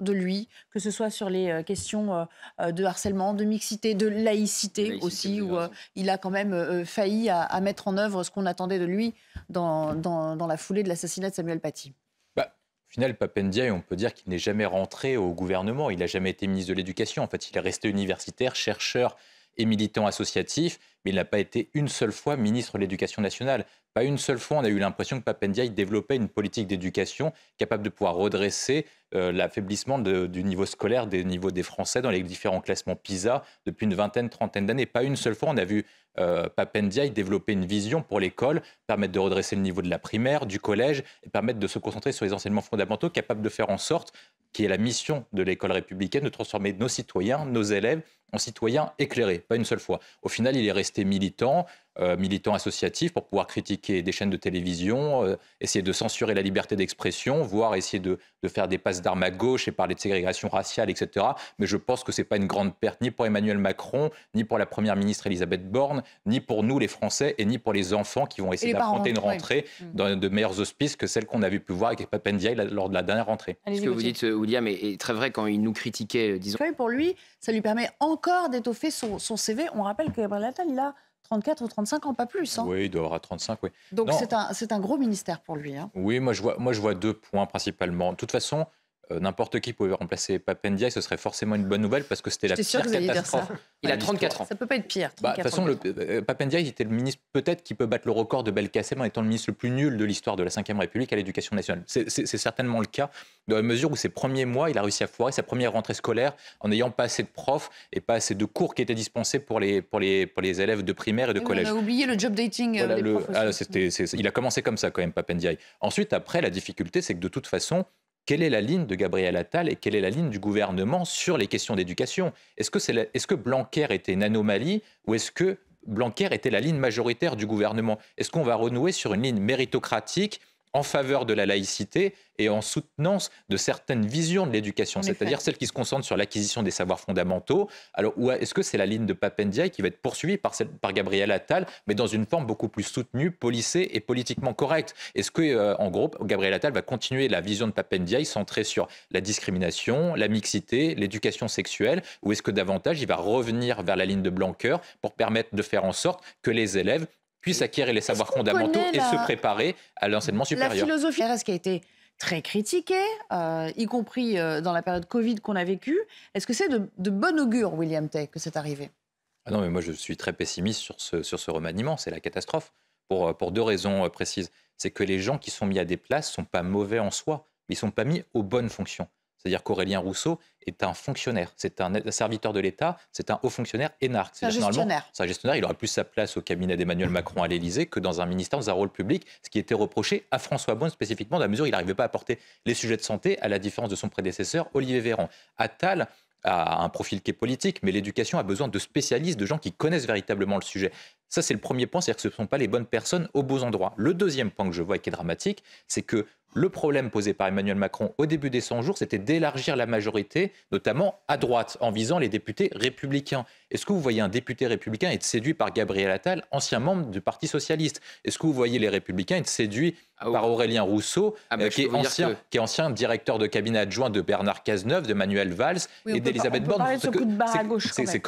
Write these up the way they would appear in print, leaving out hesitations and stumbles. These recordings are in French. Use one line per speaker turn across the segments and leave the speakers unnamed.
de lui, que ce soit sur les questions de harcèlement, de mixité, de laïcité aussi, où il a quand même failli à mettre en œuvre ce qu'on attendait de lui dans la foulée de l'assassinat de Samuel Paty.
Au final, Pape Ndiaye, on peut dire qu'il n'est jamais rentré au gouvernement. Il n'a jamais été ministre de l'Éducation. En fait, il est resté universitaire, chercheur et militant associatif, mais il n'a pas été une seule fois ministre de l'Éducation nationale. Pas une seule fois, on a eu l'impression que Pape Ndiaye développait une politique d'éducation capable de pouvoir redresser l'affaiblissement du niveau scolaire, des niveaux des Français dans les différents classements PISA depuis une vingtaine, trentaine d'années. Pas une seule fois, on a vu Pape Ndiaye développer une vision pour l'école, permettre de redresser le niveau de la primaire, du collège, et permettre de se concentrer sur les enseignements fondamentaux, capable de faire en sorte, qui est la mission de l'école républicaine, de transformer nos citoyens, nos élèves, en citoyens éclairés, pas une seule fois. Au final, il est resté militant associatif pour pouvoir critiquer des chaînes de télévision, essayer de censurer la liberté d'expression, voire essayer de faire des passes d'armes à gauche et parler de ségrégation raciale, etc. Mais je pense que ce n'est pas une grande perte, ni pour Emmanuel Macron, ni pour la Première ministre Elisabeth Borne, ni pour nous les Français, et ni pour les enfants qui vont essayer d'affronter une rentrée dans de meilleurs auspices que celle qu'on a pu voir avec Pape Ndiaye lors de la dernière rentrée.
Ce que vous dites, William, est très vrai quand il nous critiquait, disons.
Pour lui, ça lui permet encore d'étoffer son CV. On rappelle que Gabriel Attal, il a 34 ou 35 ans, pas plus. Hein.
Oui, il doit avoir 35, oui.
Donc c'est un gros ministère pour lui. Hein.
Oui, moi je vois deux points principalement. De toute façon, n'importe qui pouvait remplacer Pape Ndiaye, ce serait forcément une bonne nouvelle parce que c'était la pire catastrophe.
Il a 34 ans.
Ça peut pas être pire.
De toute façon, Pape Ndiaye était le ministre peut-être qui peut battre le record de Belkacem en étant le ministre le plus nul de l'histoire de la Ve République à l'éducation nationale. C'est certainement le cas, dans la mesure où ses premiers mois, il a réussi à foirer sa première rentrée scolaire en n'ayant pas assez de profs et pas assez de cours qui étaient dispensés pour les élèves de primaire et de collège.
On a oublié le job dating des profs.
Il a commencé comme ça quand même, Pape Ndiaye. Ensuite, après, la difficulté, c'est que de toute façon, quelle est la ligne de Gabriel Attal et quelle est la ligne du gouvernement sur les questions d'éducation ? Est-ce que Blanquer était une anomalie ou est-ce que Blanquer était la ligne majoritaire du gouvernement ? Est-ce qu'on va renouer sur une ligne méritocratique en faveur de la laïcité et en soutenance de certaines visions de l'éducation, c'est-à-dire celles qui se concentrent sur l'acquisition des savoirs fondamentaux. Alors, ou est-ce que c'est la ligne de Pape Ndiaye qui va être poursuivie par Gabriel Attal, mais dans une forme beaucoup plus soutenue, policée et politiquement correcte ? Est-ce que, en gros, Gabriel Attal va continuer la vision de Pape Ndiaye centrée sur la discrimination, la mixité, l'éducation sexuelle, ou est-ce que davantage il va revenir vers la ligne de Blanquer pour permettre de faire en sorte que les élèves puissent acquérir les savoirs fondamentaux et se préparer à l'enseignement supérieur.
La philosophie RS qui a été très critiquée, y compris dans la période Covid qu'on a vécue. Est-ce que c'est de bon augure, William Tay, que c'est arrivé ?
Ah non, mais moi je suis très pessimiste sur ce remaniement, c'est la catastrophe, pour deux raisons précises. C'est que les gens qui sont mis à des places ne sont pas mauvais en soi, mais ils ne sont pas mis aux bonnes fonctions. C'est-à-dire qu'Aurélien Rousseau est un fonctionnaire, c'est un serviteur de l'État, c'est un haut fonctionnaire énarque.
C'est un gestionnaire.
C'est un gestionnaire, il aura plus sa place au cabinet d'Emmanuel Macron à l'Élysée que dans un ministère, dans un rôle public, ce qui était reproché à François Braun spécifiquement, dans la mesure où il n'arrivait pas à porter les sujets de santé, à la différence de son prédécesseur, Olivier Véran. Attal a un profil qui est politique, mais l'éducation a besoin de spécialistes, de gens qui connaissent véritablement le sujet. Ça, c'est le premier point, c'est-à-dire que ce ne sont pas les bonnes personnes aux beaux endroits. Le deuxième point que je vois et qui est dramatique, c'est que le problème posé par Emmanuel Macron au début des 100 jours, c'était d'élargir la majorité, notamment à droite, en visant les députés républicains. Est-ce que vous voyez un député républicain être séduit par Gabriel Attal, ancien membre du Parti socialiste ? Est-ce que vous voyez les républicains être séduits par Aurélien Rousseau, qui est ancien directeur de cabinet adjoint de Bernard Cazeneuve, de Manuel Valls et d'Elisabeth Borne ?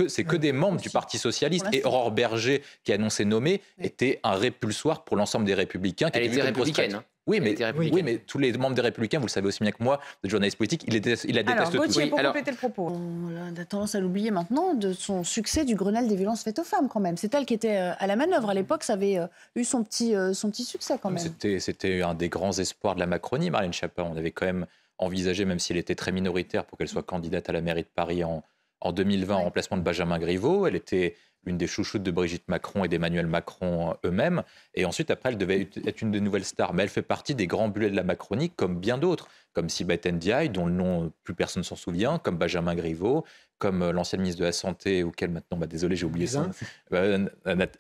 C'est que des membres du Parti socialiste. Et Aurore Berger, qui a annoncé nommer, était un répulsoire pour l'ensemble des républicains.
Elle était républicaine.
Oui, mais tous les membres des Républicains, vous le savez aussi bien que moi, de journalistes politiques, il la déteste tous.
Gauthier, pour compléter le propos. On a tendance à l'oublier maintenant, de son succès du Grenelle des violences faites aux femmes quand même. C'est elle qui était à la manœuvre. À l'époque, ça avait eu son petit succès quand même.
C'était un des grands espoirs de la Macronie, Marlène Schiappa. On avait quand même envisagé, même si elle était très minoritaire, pour qu'elle soit candidate à la mairie de Paris en 2020 en remplacement de Benjamin Griveaux. Elle était une des chouchoutes de Brigitte Macron et d'Emmanuel Macron eux-mêmes. Et ensuite, après, elle devait être une des nouvelles stars. Mais elle fait partie des grands bulets de la Macronie, comme bien d'autres, comme Sibeth Ndiaye, dont le nom, plus personne ne s'en souvient, comme Benjamin Griveaux, comme l'ancienne ministre de la Santé, auquel maintenant, désolé, j'ai oublié ça.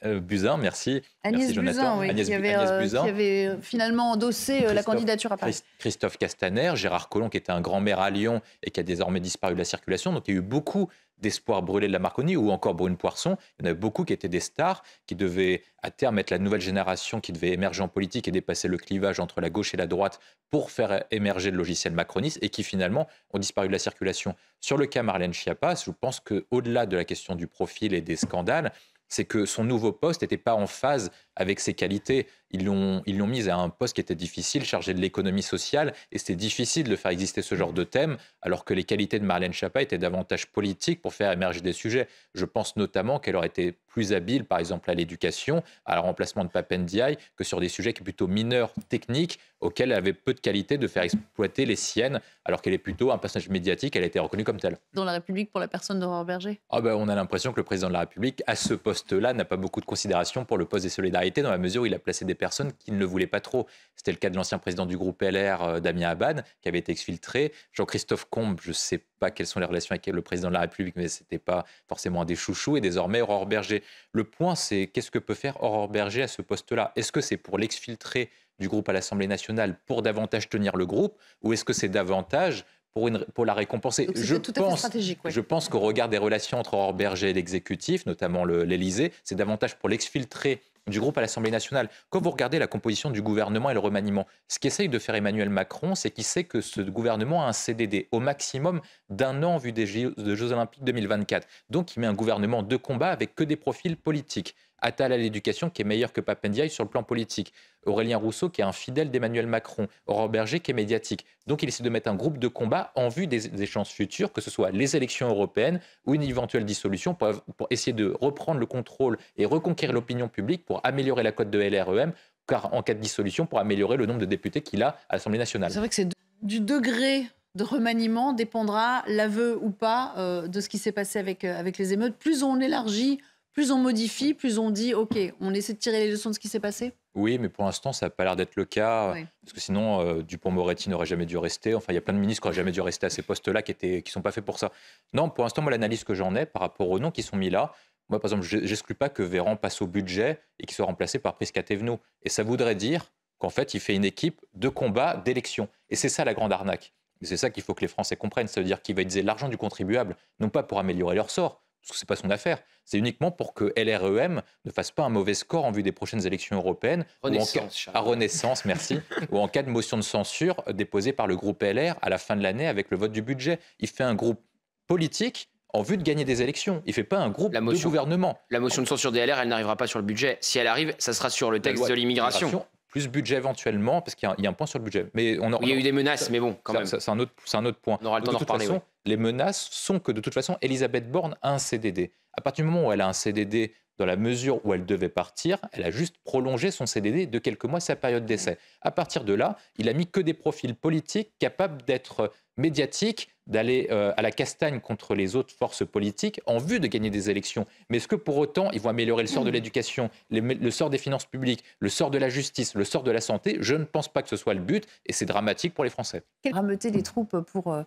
Buzyn, merci.
Agnès
Jonathan.
Buzyn, qui avait finalement endossé la candidature à Paris.
Christophe Castaner, Gérard Collomb, qui était un grand maire à Lyon et qui a désormais disparu de la circulation. Donc il y a eu beaucoup d'espoir brûlé de la Marconi, ou encore Brune Poirson. Il y en avait beaucoup qui étaient des stars, qui devaient à terme être la nouvelle génération qui devait émerger en politique et dépasser le clivage entre la gauche et la droite pour faire émerger le logiciel macroniste, et qui finalement ont disparu de la circulation. Sur le cas Marlène Schiappa, je pense qu'au-delà de la question du profil et des scandales, c'est que son nouveau poste n'était pas en phase avec ses qualités. Ils l'ont mise à un poste qui était difficile, chargé de l'économie sociale, et c'était difficile de faire exister ce genre de thème, alors que les qualités de Marlène Schiappa étaient davantage politiques pour faire émerger des sujets. Je pense notamment qu'elle aurait été plus habile, par exemple, à l'éducation, à le remplacement de Pape Ndiaye, que sur des sujets qui sont plutôt mineurs, techniques, auxquels elle avait peu de qualité de faire exploiter les siennes, alors qu'elle est plutôt un personnage médiatique, elle a été reconnue comme telle.
Dans La République, pour la personne d'Aurore Berger?
On a l'impression que le président de la République, à ce poste-là, n'a pas beaucoup de considération pour le poste des solidarités, dans la mesure où il a placé des personnes qui ne le voulaient pas trop. C'était le cas de l'ancien président du groupe LR, Damien Abad, qui avait été exfiltré. Jean-Christophe Combe, je ne sais pas quelles sont les relations avec le président de la République, mais ce n'était pas forcément un des chouchous. Et désormais, Aurore Berger. Le point, c'est qu'est-ce que peut faire Aurore Berger à ce poste-là? Est-ce que c'est pour l'exfiltrer du groupe à l'Assemblée nationale pour davantage tenir le groupe, ou est-ce que c'est davantage pour la récompenser? Je pense qu'au regard des relations entre Aurore Berger et l'exécutif, notamment l'Élysée, c'est davantage pour l'exfiltrer du groupe à l'Assemblée nationale. Quand vous regardez la composition du gouvernement et le remaniement, ce qu'essaye de faire Emmanuel Macron, c'est qu'il sait que ce gouvernement a un CDD au maximum d'1 an en vue des Jeux Olympiques 2024. Donc il met un gouvernement de combat avec que des profils politiques. Attal à l'éducation qui est meilleur que Pape Ndiaye sur le plan politique. Aurélien Rousseau qui est un fidèle d'Emmanuel Macron. Aurore Berger qui est médiatique. Donc il essaie de mettre un groupe de combat en vue des échéances futures, que ce soit les élections européennes ou une éventuelle dissolution, pour essayer de reprendre le contrôle et reconquérir l'opinion publique pour améliorer la cote de LREM, car en cas de dissolution, pour améliorer le nombre de députés qu'il a à l'Assemblée nationale.
C'est vrai que du degré de remaniement dépendra l'aveu ou pas de ce qui s'est passé avec les émeutes. Plus on élargit, plus on modifie, plus on dit « OK, on essaie de tirer les leçons de ce qui s'est passé ».
Oui, mais pour l'instant, ça n'a pas l'air d'être le cas. Oui. Parce que sinon, Dupond-Moretti n'aurait jamais dû rester. Enfin, il y a plein de ministres qui n'auraient jamais dû rester à ces postes-là, qui ne sont pas faits pour ça. Non, pour l'instant, moi, l'analyse que j'en ai par rapport aux noms qui sont mis là, moi, par exemple, je n'exclus pas que Véran passe au budget et qu'il soit remplacé par Prisca Thévenot. Et ça voudrait dire qu'en fait, il fait une équipe de combat, d'élection. Et c'est ça la grande arnaque. Et c'est ça qu'il faut que les Français comprennent. Ça veut dire qu'il va utiliser l'argent du contribuable, non pas pour améliorer leur sort, parce que ce n'est pas son affaire. C'est uniquement pour que LREM ne fasse pas un mauvais score en vue des prochaines élections européennes. Renaissance, merci. Ou en cas de motion de censure déposée par le groupe LR à la fin de l'année avec le vote du budget. Il fait un groupe politique en vue de gagner des élections. Il ne fait pas un groupe de gouvernement.
La motion de censure des LR, elle n'arrivera pas sur le budget. Si elle arrive, ça sera sur le texte de l'immigration.
Plus budget éventuellement, parce qu'il y a un point sur le budget. Mais
il y a eu des menaces, mais bon, quand même.
C'est un autre point.
On aura le temps d'en reparler.
Les menaces sont que, de toute façon, Elisabeth Borne a un CDD. À partir du moment où elle a un CDD, dans la mesure où elle devait partir, elle a juste prolongé son CDD de quelques mois, sa période d'essai. À partir de là, il a mis que des profils politiques capables d'être médiatiques, d'aller à la castagne contre les autres forces politiques en vue de gagner des élections. Mais est-ce que pour autant, ils vont améliorer le sort de l'éducation, le sort des finances publiques, le sort de la justice, le sort de la santé? Je ne pense pas que ce soit le but, et c'est dramatique pour les Français.
Rameuter les troupes pour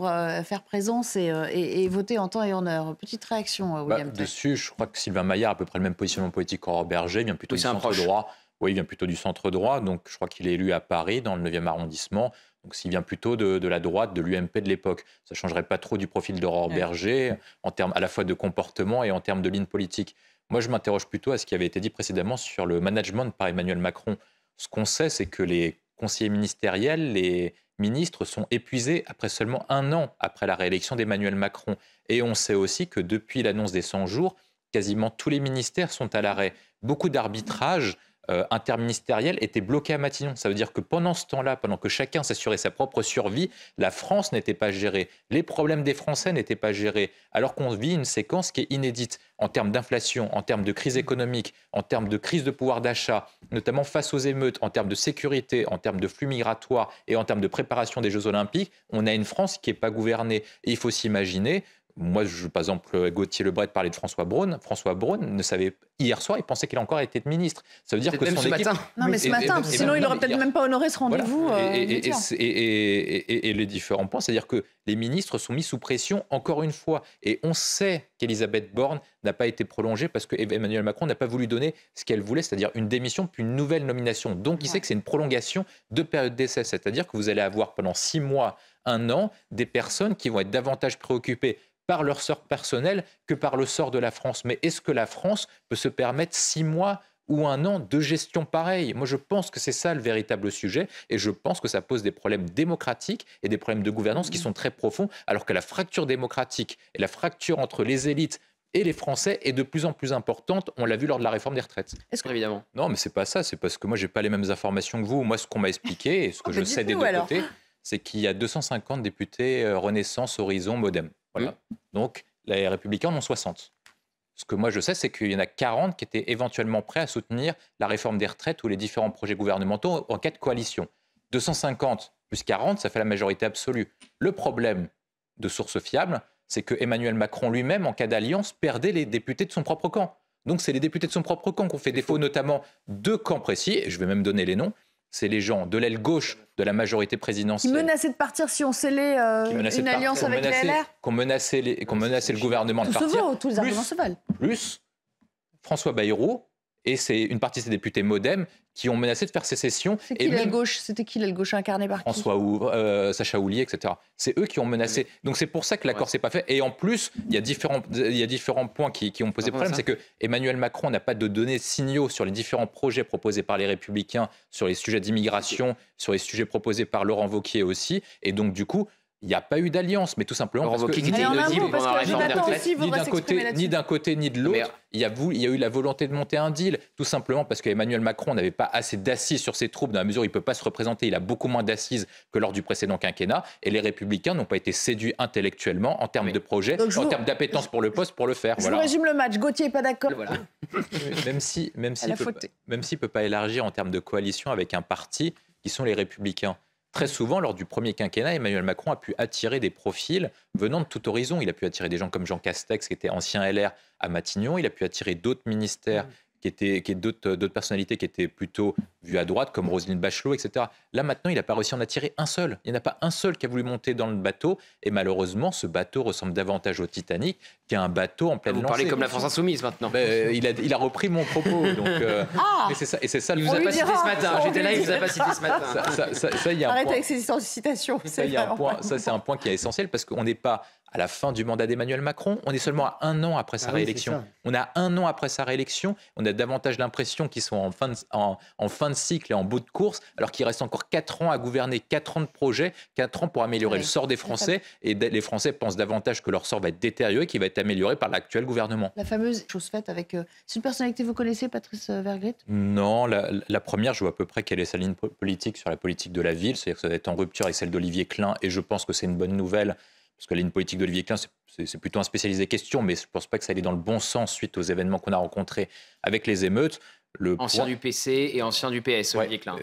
faire présence et voter en temps et en heure. Petite réaction, William.
Dessus, je crois que Sylvain Maillard a à peu près le même positionnement politique qu'Aurore Berger, il vient plutôt du centre-droit. Oui, il vient plutôt du centre-droit, donc je crois qu'il est élu à Paris, dans le 9e arrondissement. Donc s'il vient plutôt de la droite, de l'UMP de l'époque, ça ne changerait pas trop du profil d'Aurore Berger, en termes à la fois de comportement et en termes de ligne politique. Moi, je m'interroge plutôt à ce qui avait été dit précédemment sur le management par Emmanuel Macron. Ce qu'on sait, c'est que les conseillers ministériels, les ministres sont épuisés après seulement 1 an après la réélection d'Emmanuel Macron. Et on sait aussi que depuis l'annonce des 100 jours, quasiment tous les ministères sont à l'arrêt. Beaucoup d'arbitrages interministériel était bloqué à Matignon. Ça veut dire que pendant ce temps-là, pendant que chacun s'assurait sa propre survie, la France n'était pas gérée. Les problèmes des Français n'étaient pas gérés. Alors qu'on vit une séquence qui est inédite en termes d'inflation, en termes de crise économique, en termes de crise de pouvoir d'achat, notamment face aux émeutes, en termes de sécurité, en termes de flux migratoires et en termes de préparation des Jeux Olympiques. On a une France qui n'est pas gouvernée. Et il faut s'imaginer... Moi, par exemple, Gauthier Lebret parlait de François Braun. François Braun ne savait, hier soir, il pensait qu'il a encore été ministre. Ça veut dire que son équipe...
Non, mais ce matin, sinon il n'aurait peut-être même pas honoré ce rendez-vous.
Voilà. Et les différents points, c'est-à-dire que les ministres sont mis sous pression encore une fois. Et on sait qu'Elisabeth Borne n'a pas été prolongée parce qu'Emmanuel Macron n'a pas voulu donner ce qu'elle voulait, c'est-à-dire une démission puis une nouvelle nomination. Donc, il sait que c'est une prolongation de période d'essai. C'est-à-dire que vous allez avoir pendant 6 mois, 1 an, des personnes qui vont être davantage préoccupées par leur sort personnel que par le sort de la France. Mais est-ce que la France peut se permettre 6 mois ou 1 an de gestion pareille? Moi, je pense que c'est ça le véritable sujet et je pense que ça pose des problèmes démocratiques et des problèmes de gouvernance qui sont très profonds, alors que la fracture démocratique et la fracture entre les élites et les Français est de plus en plus importante. On l'a vu lors de la réforme des retraites.
Évidemment.
Non, mais c'est pas ça. C'est parce que moi, j'ai pas les mêmes informations que vous. Moi, ce qu'on m'a expliqué et ce que je sais des deux côtés, c'est qu'il y a 250 députés Renaissance, Horizon, Modem. Voilà. Donc, les Républicains en ont 60. Ce que moi je sais, c'est qu'il y en a 40 qui étaient éventuellement prêts à soutenir la réforme des retraites ou les différents projets gouvernementaux en cas de coalition. 250 plus 40, ça fait la majorité absolue. Le problème de sources fiables, c'est que Emmanuel Macron lui-même, en cas d'alliance, perdait les députés de son propre camp. Donc c'est les députés de son propre camp qui ont fait défaut, notamment 2 camps précis, et je vais même donner les noms. C'est les gens de l'aile gauche de la majorité présidentielle.
Qui menaçaient de partir si on scellait une alliance avec les LR.
Qu'on menaçait le gouvernement de partir.
Tous les arguments se valent.
Plus François Bayrou et c'est une partie de ces députés Modem qui ont menacé de faire sécession.
C'était qui l'aile gauche incarnée par qui?
Sacha Houlier, etc. C'est eux qui ont menacé. Donc c'est pour ça que l'accord s'est pas fait. Et en plus, il y a différents points qui ont posé problème. C'est que Emmanuel Macron n'a pas de données signaux sur les différents projets proposés par les Républicains, sur les sujets d'immigration, sur les sujets proposés par Laurent Wauquiez aussi. Et donc du coup, il n'y a pas eu d'alliance, mais tout simplement parce que ni d'un côté ni de l'autre, il y a eu la volonté de monter un deal, tout simplement parce qu'Emmanuel Macron n'avait pas assez d'assises sur ses troupes, dans la mesure où il ne peut pas se représenter, il a beaucoup moins d'assises que lors du précédent quinquennat, et les Républicains n'ont pas été séduits intellectuellement en termes de projet, en termes d'appétence pour le poste, pour le faire.
Je vous résume le match, Gauthier n'est pas d'accord.
Même s'il ne peut pas élargir en termes de coalition avec un parti qui sont les Républicains. Très souvent, lors du premier quinquennat, Emmanuel Macron a pu attirer des profils venant de tout horizon. Il a pu attirer des gens comme Jean Castex, qui était ancien LR à Matignon. Il a pu attirer d'autres ministères, d'autres personnalités qui étaient plutôt vues à droite, comme Roselyne Bachelot, etc. Là, maintenant, il n'a pas réussi à en attirer un seul. Il n'y en a pas un seul qui a voulu monter dans le bateau. Et malheureusement, ce bateau ressemble davantage au Titanic qu'à un bateau en pleine lancée.
Vous parlez comme la France Insoumise, maintenant.
Il a repris mon propos. Donc, c'est ça.
Il vous a pas cité ce matin. J'étais là, il vous a pas cité ce matin.
Arrête avec ces histoires de citations.
Ça, c'est un point qui est essentiel parce qu'on n'est pas à la fin du mandat d'Emmanuel Macron, on est seulement à 1 an après sa réélection. On a 1 an après sa réélection, on a davantage l'impression qu'ils sont en fin de cycle et en bout de course, alors qu'il reste encore 4 ans à gouverner, 4 ans de projet, 4 ans pour améliorer le sort des Français, et les Français pensent davantage que leur sort va être détérioré, qu'il va être amélioré par l'actuel gouvernement.
La fameuse chose faite avec... c'est une personnalité que vous connaissez, Patrice Vergrit?
Non, la première, je vois à peu près quelle est sa ligne politique sur la politique de la ville, c'est-à-dire que ça va être en rupture avec celle d'Olivier Klein, et je pense que c'est une bonne nouvelle, parce que la ligne politique d'Olivier Klein, c'est plutôt un spécialisé question, mais je ne pense pas que ça allait dans le bon sens suite aux événements qu'on a rencontrés avec les émeutes.
Ancien du PC et ancien du PS, Olivier Klein.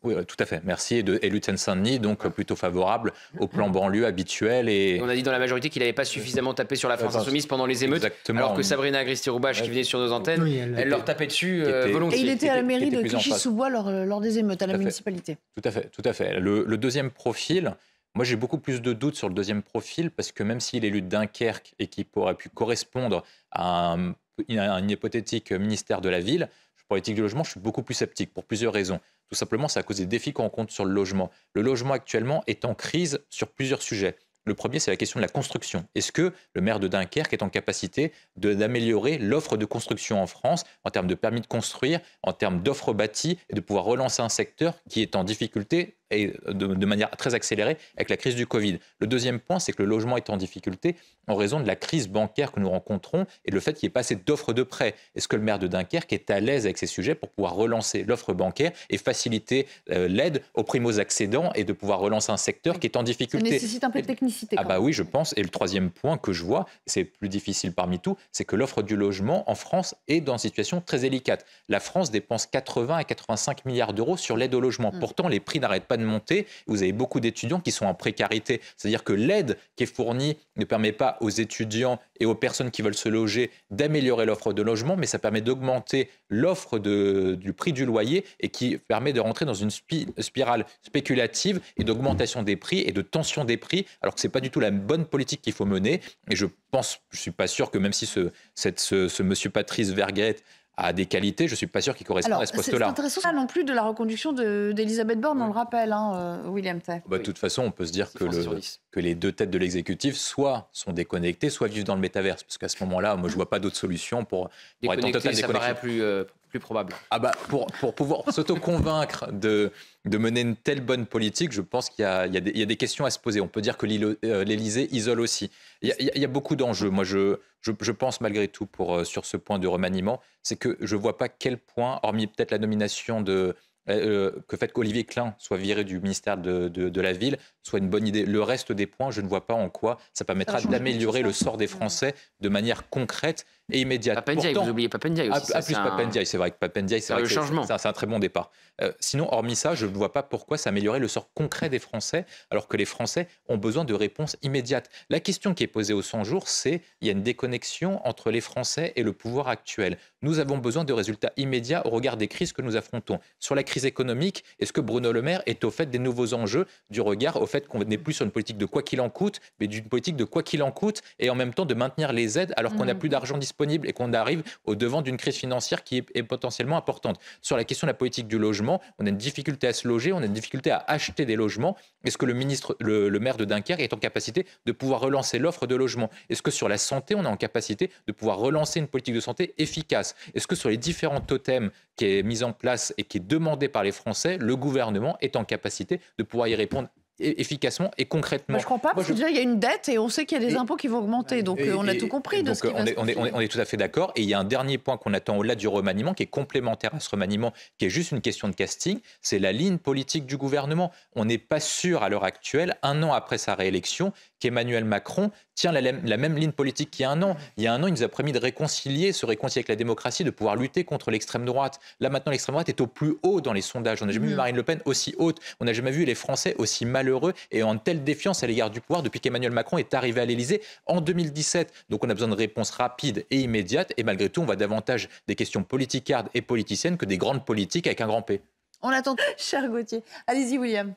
Oui, tout à fait, merci. Élu de Seine-Saint-Denis, donc plutôt favorable au plan banlieue habituel. Et
on a dit dans la majorité qu'il n'avait pas suffisamment tapé sur la France Insoumise pendant les émeutes, alors que Sabrina Agresti-Roubache, qui venait sur nos antennes, elle leur tapait dessus volontiers.
Et il était à la mairie de Clichy-sous-Bois lors des émeutes, à la municipalité.
Tout à fait. Le deuxième profil... Moi, j'ai beaucoup plus de doutes sur le deuxième profil parce que même s'il est élu de Dunkerque et qu'il aurait pu correspondre à un hypothétique ministère de la Ville, politique du logement, je suis beaucoup plus sceptique pour plusieurs raisons. Tout simplement, c'est à cause des défis qu'on rencontre sur le logement. Le logement actuellement est en crise sur plusieurs sujets. Le premier, c'est la question de la construction. Est-ce que le maire de Dunkerque est en capacité d'améliorer l'offre de construction en France en termes de permis de construire, en termes d'offres bâties et de pouvoir relancer un secteur qui est en difficulté et de manière très accélérée avec la crise du Covid. Le deuxième point, c'est que le logement est en difficulté en raison de la crise bancaire que nous rencontrons et le fait qu'il n'y ait pas assez d'offres de prêts. Est-ce que le maire de Dunkerque est à l'aise avec ces sujets pour pouvoir relancer l'offre bancaire et faciliter l'aide aux primo-accédants et de pouvoir relancer un secteur qui est en difficulté?
Ça nécessite un peu de technicité.
Oui, je pense. Et le troisième point que je vois, c'est plus difficile parmi tout, c'est que l'offre du logement en France est dans une situation très délicate. La France dépense 80 à 85 milliards d'euros sur l'aide au logement. Pourtant, les prix n'arrêtent pas de monter. Vous avez beaucoup d'étudiants qui sont en précarité. C'est-à-dire que l'aide qui est fournie ne permet pas aux étudiants et aux personnes qui veulent se loger d'améliorer l'offre de logement, mais ça permet d'augmenter l'offre du prix du loyer et qui permet de rentrer dans une spirale spéculative et d'augmentation des prix et de tension des prix, alors que ce n'est pas du tout la bonne politique qu'il faut mener. Et je ne suis pas sûr que même si ce monsieur Patrice Vergret a des qualités, je ne suis pas sûr qu'il corresponde à ce poste-là.
C'est intéressant ça non plus de la reconduction d'Elisabeth Borne, on le rappelle, William Tay.
De toute façon, on peut se dire que les deux têtes de l'exécutif soit sont déconnectées, soit vivent dans le métaverse. Parce qu'à ce moment-là, moi, je ne vois pas d'autres solutions pour être en totale déconnexion.
Ça paraît plus probable.
Pour pouvoir s'auto-convaincre de mener une telle bonne politique, je pense qu'il y a des questions à se poser. On peut dire que l'Élysée isole aussi. Il y a beaucoup d'enjeux. Moi, je pense malgré tout, sur ce point de remaniement, c'est que je ne vois pas quel point, hormis peut-être la nomination que fait qu'Olivier Klein soit viré du ministère de la Ville, soit une bonne idée. Le reste des points, je ne vois pas en quoi ça permettra d'améliorer le sort des Français de manière concrète et immédiate.
Papendiaï, vous oubliez Papendiaï aussi.
Papendiaï, c'est vrai que Papendiaï, c'est un très bon départ. Sinon, hormis ça, je ne vois pas pourquoi ça améliorerait le sort concret des Français, alors que les Français ont besoin de réponses immédiates. La question qui est posée aux 100 jours, c'est il y a une déconnexion entre les Français et le pouvoir actuel. Nous avons besoin de résultats immédiats au regard des crises que nous affrontons. Sur la crise économique, est-ce que Bruno Le Maire est au fait des nouveaux enjeux, du regard au fait qu'on n'est plus sur une politique de quoi qu'il en coûte, mais d'une politique de quoi qu'il en coûte, et en même temps de maintenir les aides alors qu'on n'a plus d'argent disponible et qu'on arrive au devant d'une crise financière qui est potentiellement importante. Sur la question de la politique du logement, on a une difficulté à se loger, on a une difficulté à acheter des logements. Est-ce que le maire de Dunkerque est en capacité de pouvoir relancer l'offre de logement? Est-ce que sur la santé, on est en capacité de pouvoir relancer une politique de santé efficace? Est-ce que sur les différents totems qui est mis en place et qui est demandé par les Français, le gouvernement est en capacité de pouvoir y répondre efficacement et concrètement?
Je ne crois pas, parce que déjà il y a une dette et on sait qu'il y a des impôts qui vont augmenter, donc on a tout compris de ce qui va se passer.
On est tout à fait d'accord, et il y a un dernier point qu'on attend au-delà du remaniement, qui est complémentaire à ce remaniement, qui est juste une question de casting, c'est la ligne politique du gouvernement. On n'est pas sûr à l'heure actuelle, un an après sa réélection, qu'Emmanuel Macron tient la même ligne politique qu'il y a un an. Il y a un an, il nous a promis de se réconcilier avec la démocratie, de pouvoir lutter contre l'extrême droite. Là, maintenant, l'extrême droite est au plus haut dans les sondages. On n'a jamais vu Marine Le Pen aussi haute. On n'a jamais vu les Français aussi malheureux et en telle défiance à l'égard du pouvoir depuis qu'Emmanuel Macron est arrivé à l'Élysée en 2017. Donc, on a besoin de réponses rapides et immédiates. Et malgré tout, on va davantage des questions politicardes et politiciennes que des grandes politiques avec un grand P.
On attend, cher Gauthier. Allez-y, William.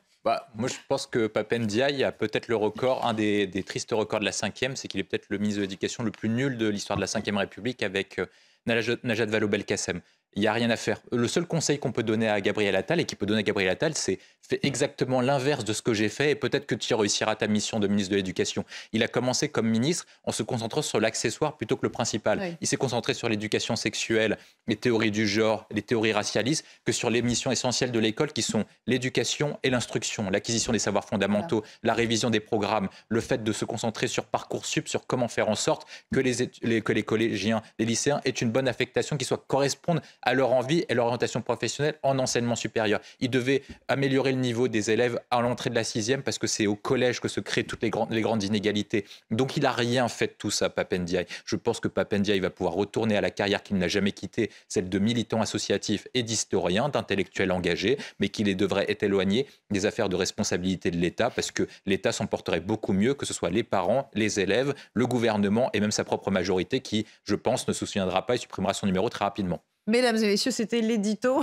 Moi, je pense que Papendiaï a peut-être le record, un des tristes records de la 5e, c'est qu'il est peut-être le ministre de l'Éducation le plus nul de l'histoire de la 5e République avec Najat Vallaud-Belkacem. Il n'y a rien à faire. Le seul conseil qu'on peut donner à Gabriel Attal, et qui peut donner à Gabriel Attal, c'est fais exactement l'inverse de ce que j'ai fait et peut-être que tu réussiras ta mission de ministre de l'Éducation. Il a commencé comme ministre en se concentrant sur l'accessoire plutôt que le principal. Oui. Il s'est concentré sur l'éducation sexuelle, les théories du genre, les théories racialistes, que sur les missions essentielles de l'école qui sont l'éducation et l'instruction, l'acquisition des savoirs fondamentaux, la révision des programmes, le fait de se concentrer sur Parcoursup, sur comment faire en sorte que les collégiens, les lycéens aient une bonne affectation qui corresponde à leur envie et leur orientation professionnelle en enseignement supérieur. Il devait améliorer le niveau des élèves à l'entrée de la 6e parce que c'est au collège que se créent toutes les grandes inégalités. Donc il n'a rien fait de tout ça, Papendiaï. Je pense que Papendiaï va pouvoir retourner à la carrière qu'il n'a jamais quittée, celle de militant associatif et d'historien, d'intellectuel engagé, mais qu'il devrait être éloigné des affaires de responsabilité de l'État parce que l'État s'en porterait beaucoup mieux, que ce soit les parents, les élèves, le gouvernement et même sa propre majorité qui, je pense, ne se souviendra pas et supprimera son numéro très rapidement.
Mesdames et messieurs, c'était l'édito.